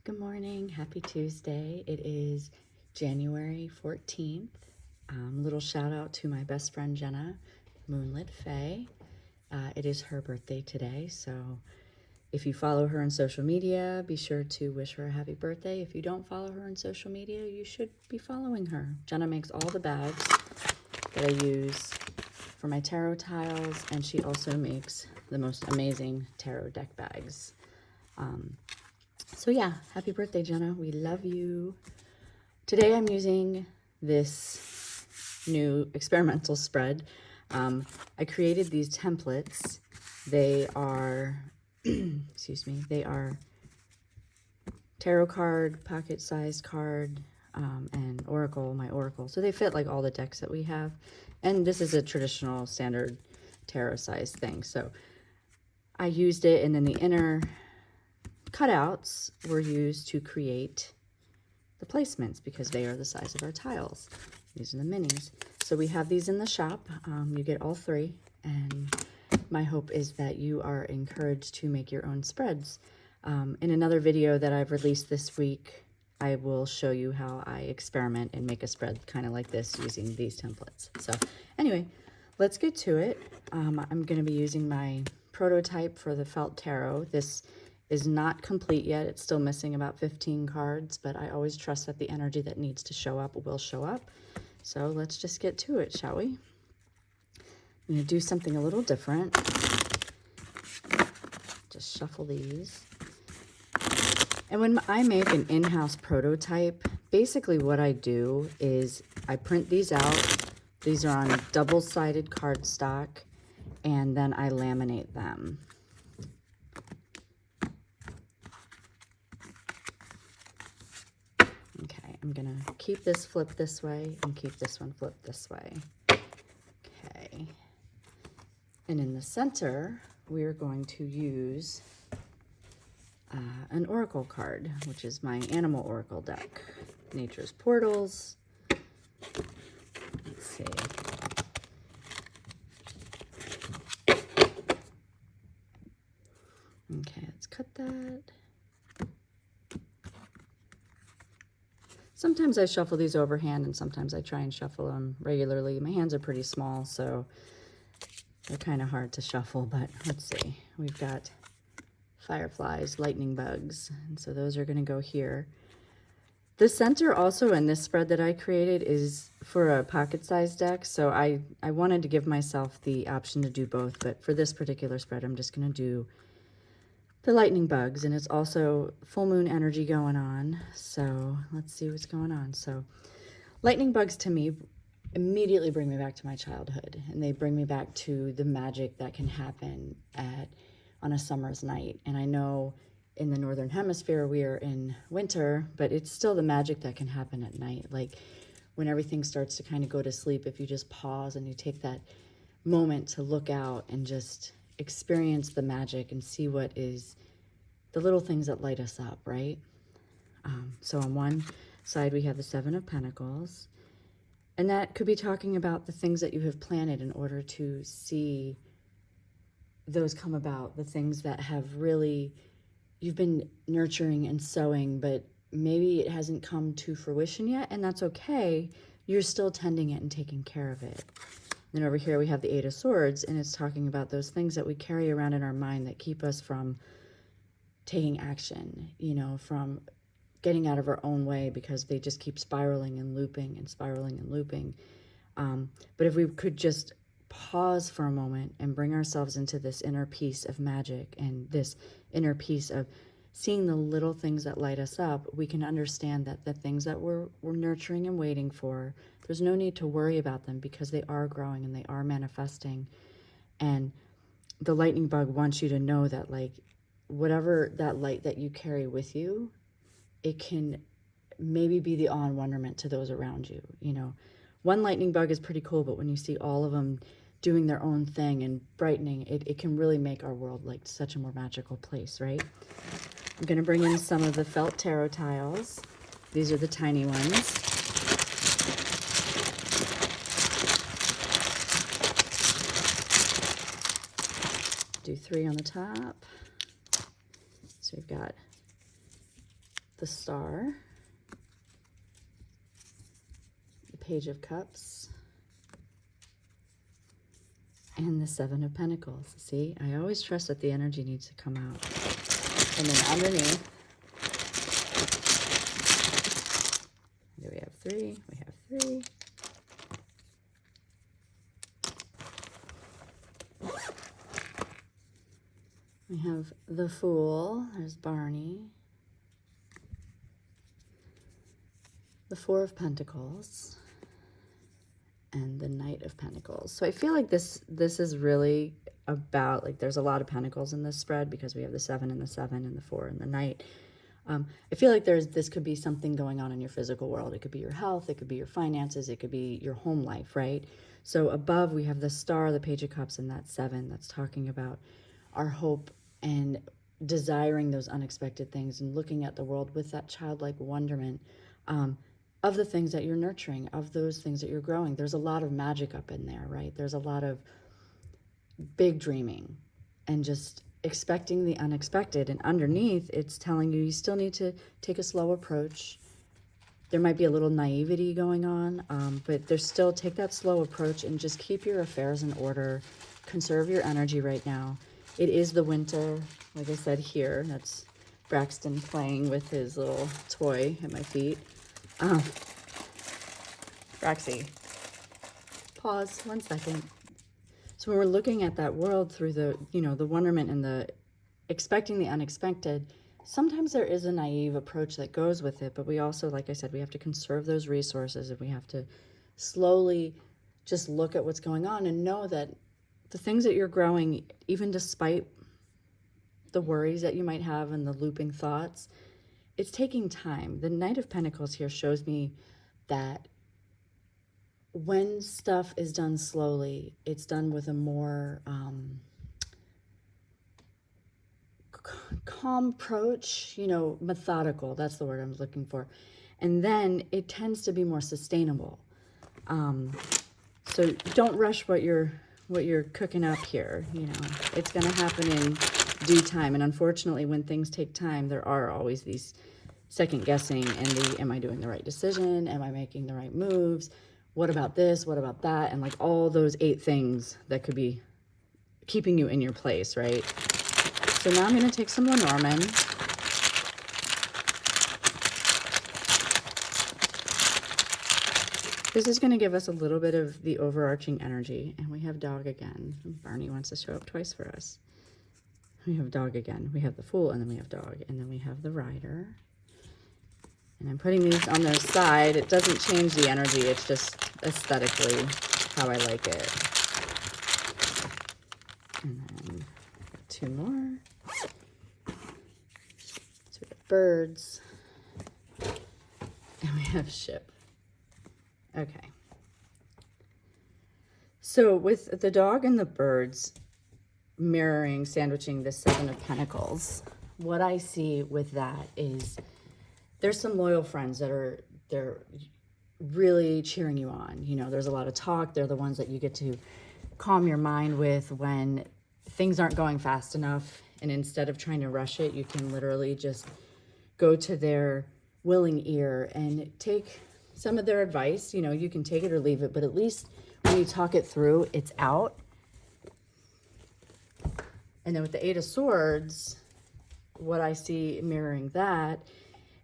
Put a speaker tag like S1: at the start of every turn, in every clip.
S1: Good morning, happy Tuesday. It is January 14th. Little shout out to my best friend Jenna, Moonlit Faye. It is her birthday today, so if you follow her on social media, be sure to wish her a happy birthday. If you don't follow her on social media, you should be following her. Jenna makes all the bags that I use for my tarot tiles, and she also makes the most amazing tarot deck bags. So yeah, happy birthday, Jenna. We love you. Today I'm using this new experimental spread. I created these templates. They are, excuse me, they are tarot card, pocket-sized card, and oracle, my oracle. So they fit like all the decks that we have. And this is a traditional standard tarot size thing. So I used it, and then the inner cutouts were used to create the placements because they are the size of our tiles. These are the minis. So we have these in the shop. You get all three, and my hope is that you are encouraged to make your own spreads. In another video that I've released this week, I will show you how I experiment and make a spread kind of like this using these templates. So anyway, let's get to it. I'm going to be using my prototype for the felt tarot. This is not complete yet. It's still missing about 15 cards, but I always trust that the energy that needs to show up will show up. So let's just get to it, shall we? I'm going to do something a little different. Just shuffle these. And when I make an in-house prototype, basically what I do is I print these out. These are on double-sided cardstock, and then I laminate them. Okay, I'm gonna keep this flipped this way and keep this one flipped this way. Okay, and in the center, we are going to use an oracle card, which is my animal oracle deck. Nature's Portals. Let's see. Okay, let's cut that. Sometimes I shuffle these overhand, and sometimes I try and shuffle them regularly. My hands are pretty small, so they're kind of hard to shuffle, but let's see. We've got fireflies, lightning bugs, and so those are going to go here. The center also in this spread that I created is for a pocket-sized deck, so I wanted to give myself the option to do both, but for this particular spread, I'm just going to do the lightning bugs, and it's also full moon energy going on. So let's see what's going on. So lightning bugs to me immediately bring me back to my childhood, and they bring me back to the magic that can happen on a summer's night. And I know in the Northern Hemisphere we are in winter, but it's still the magic that can happen at night. Like when everything starts to kind of go to sleep, if you just pause and you take that moment to look out and just experience the magic and see what is the little things that light us up, right? So on one side we have the Seven of Pentacles, and that could be talking about the things that you have planted in order to see those come about, the things that have really you've been nurturing and sowing, but maybe it hasn't come to fruition yet, and that's okay. You're still tending it and taking care of it. Then over here we have the Eight of Swords, and it's talking about those things that we carry around in our mind that keep us from taking action, you know, from getting out of our own way because they just keep spiraling and looping and spiraling and looping. But if we could just pause for a moment and bring ourselves into this inner peace of magic and this inner peace of seeing the little things that light us up, we can understand that the things that we're nurturing and waiting for, there's no need to worry about them because they are growing and they are manifesting. And the lightning bug wants you to know that, like, whatever that light that you carry with you, it can maybe be the awe and wonderment to those around you. You know, one lightning bug is pretty cool, but when you see all of them doing their own thing and brightening, it can really make our world like such a more magical place, right? I'm going to bring in some of the felt tarot tiles. These are the tiny ones. Do 3 on the top. So we've got the Star, the Page of Cups, and the Seven of Pentacles. See, I always trust that the energy needs to come out. And then underneath, do we have 3? We have 3. We have the Fool. There's Barney. The Four of Pentacles. And the Knight of Pentacles. So I feel like this is really about, like, there's a lot of pentacles in this spread because we have the 7 and the 7 and the 4 and the Knight. I feel like this could be something going on in your physical world. It could be your health, it could be your finances, it could be your home life, right? So above we have the Star, the Page of Cups, and that 7 that's talking about our hope and desiring those unexpected things and looking at the world with that childlike wonderment of the things that you're nurturing, of those things that you're growing. There's a lot of magic up in there, right? There's a lot of big dreaming and just expecting the unexpected. And underneath, it's telling you still need to take a slow approach. There might be a little naivety going on, but there's still, take that slow approach and just keep your affairs in order. Conserve your energy right now. It is the winter, like I said here. That's Braxton playing with his little toy at my feet. Braxy, pause 1 second. So when we're looking at that world through the, the wonderment and the expecting the unexpected, sometimes there is a naive approach that goes with it, but we also, like I said, we have to conserve those resources and we have to slowly just look at what's going on and know that the things that you're growing, even despite the worries that you might have and the looping thoughts, it's taking time. The Knight of Pentacles here shows me that when stuff is done slowly, it's done with a more calm approach, methodical. That's the word I'm looking for. And then it tends to be more sustainable. So don't rush what you're cooking up here. It's going to happen in due time. And unfortunately, when things take time, there are always these second guessing and am I doing the right decision? Am I making the right moves? What about this? What about that? And like all those 8 things that could be keeping you in your place, right? So now I'm going to take some Lenormand. This is going to give us a little bit of the overarching energy. And we have Dog again. Barney wants to show up twice for us. We have Dog again. We have the Fool, and then we have Dog. And then we have the Rider. And I'm putting these on their side. It doesn't change the energy. It's just aesthetically how I like it. And then 2 more. So we have Birds. And we have Ship. Okay. So with the Dog and the Birds mirroring, sandwiching the 7 of Pentacles, what I see with that is there's some loyal friends that they're really cheering you on. There's a lot of talk. They're the ones that you get to calm your mind with when things aren't going fast enough. And instead of trying to rush it, you can literally just go to their willing ear and take some of their advice. You can take it or leave it, but at least when you talk it through, it's out. And then with the 8 of Swords, what I see mirroring that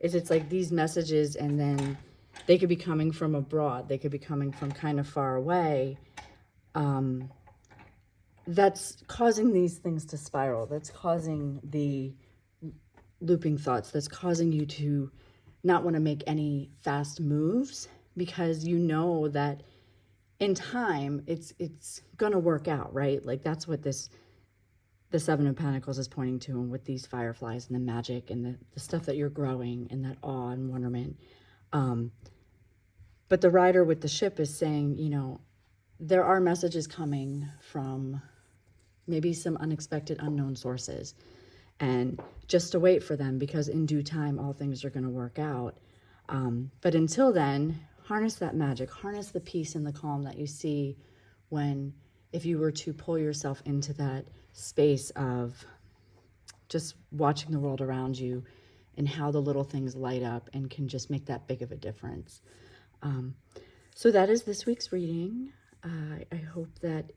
S1: is it's like these messages, and then they could be coming from abroad. They could be coming from kind of far away. That's causing these things to spiral. That's causing the looping thoughts. That's causing you to not want to make any fast moves because you know that in time it's going to work out, right? Like that's what the 7 of Pentacles is pointing to, and with these fireflies and the magic and the stuff that you're growing and that awe and wonderment. But the Rider with the Ship is saying, there are messages coming from maybe some unexpected, unknown sources. And just to wait for them, because in due time, all things are going to work out. But until then, harness that magic, harness the peace and the calm that you see if you were to pull yourself into that space of just watching the world around you and how the little things light up and can just make that big of a difference. So that is this week's reading. I hope that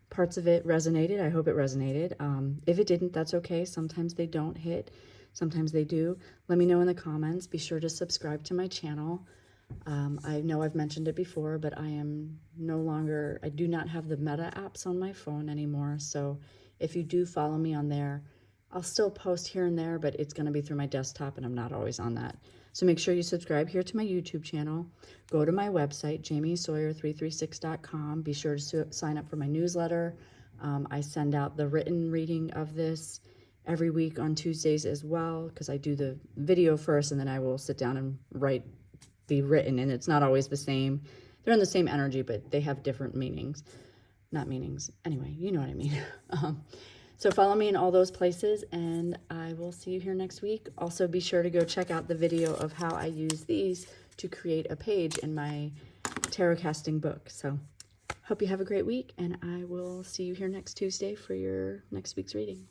S1: parts of it resonated. I hope it resonated. If it didn't, that's okay. Sometimes they don't hit. Sometimes they do. Let me know in the comments. Be sure to subscribe to my channel. I know I've mentioned it before, but I do not have the Meta apps on my phone anymore. So if you do follow me on there, I'll still post here and there, but it's going to be through my desktop and I'm not always on that. So make sure you subscribe here to my YouTube channel. Go to my website, jamiesawyer336.com. Be sure to sign up for my newsletter. I send out the written reading of this every week on Tuesdays as well, because I do the video first and then I will sit down and write the written, and it's not always the same. They're in the same energy, but they have different meanings. Not meanings. Anyway, you know what I mean. So follow me in all those places, and I will see you here next week. Also, be sure to go check out the video of how I use these to create a page in my tarot casting book. So hope you have a great week, and I will see you here next Tuesday for your next week's reading.